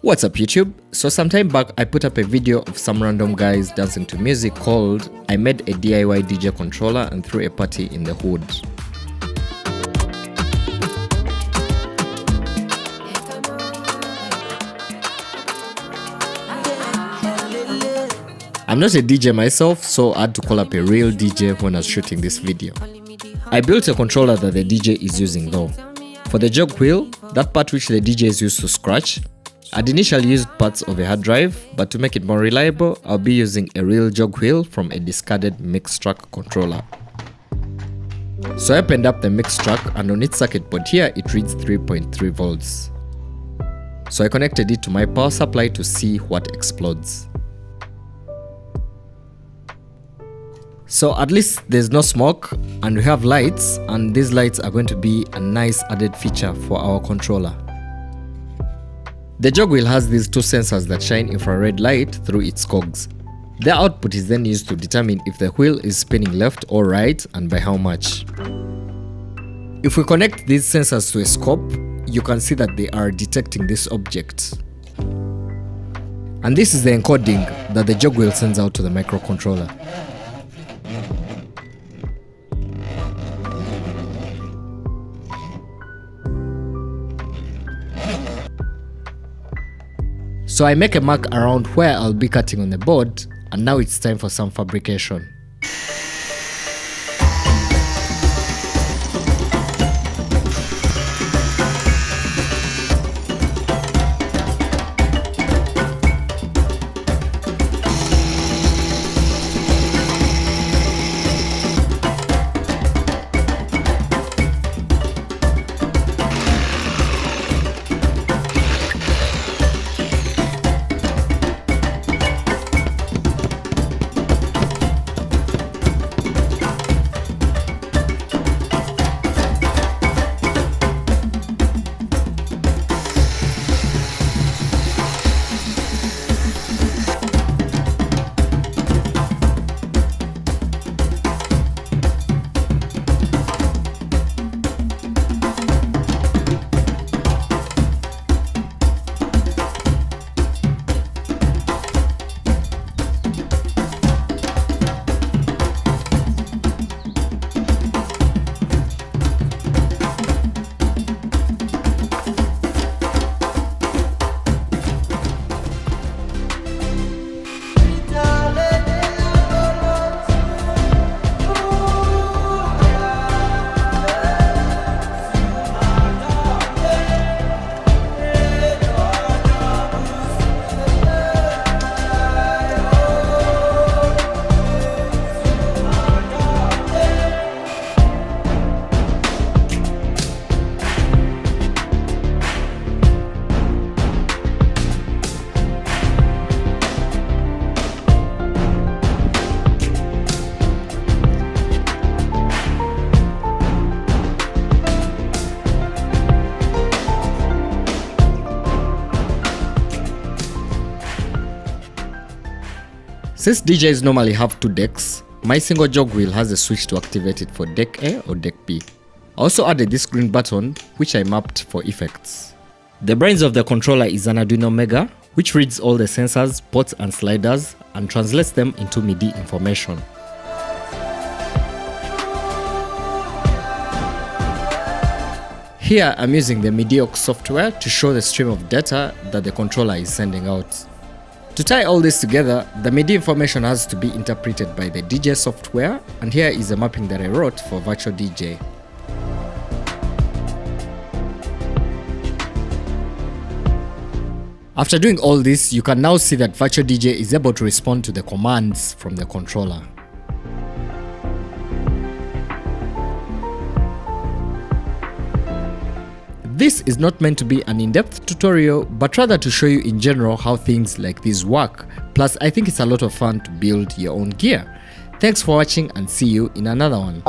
What's up YouTube? So sometime back I put up a video of some random guys dancing to music called I made a DIY DJ controller and threw a party in the hood. I'm not a DJ myself, so I had to call up a real DJ when I was shooting this video. I built a controller that the DJ is using though. For the jog wheel, that part which the DJ is used to scratch, I'd initially used parts of a hard drive, but to make it more reliable, I'll be using a real jog wheel from a discarded Mixtrack controller. So I opened up the Mixtrack and on its circuit board here it reads 3.3 volts. So I connected it to my power supply to see what explodes. So at least there's no smoke and we have lights, and these lights are going to be a nice added feature for our controller. The jog wheel has these two sensors that shine infrared light through its cogs. Their output is then used to determine if the wheel is spinning left or right and by how much. If we connect these sensors to a scope, you can see that they are detecting this object. And this is the encoding that the jog wheel sends out to the microcontroller. So I make a mark around where I'll be cutting on the board, and now it's time for some fabrication. Since DJs normally have two decks, my single jog wheel has a switch to activate it for deck A or deck B. I also added this green button which I mapped for effects. The brains of the controller is an Arduino Mega, which reads all the sensors, ports and sliders and translates them into MIDI information. Here I'm using the MIDIOX software to show the stream of data that the controller is sending out. To tie all this together, the MIDI information has to be interpreted by the DJ software, and here is a mapping that I wrote for Virtual DJ. After doing all this, you can now see that Virtual DJ is able to respond to the commands from the controller. This is not meant to be an in-depth tutorial, but rather to show you in general how things like this work. Plus, I think it's a lot of fun to build your own gear. Thanks for watching and see you in another one.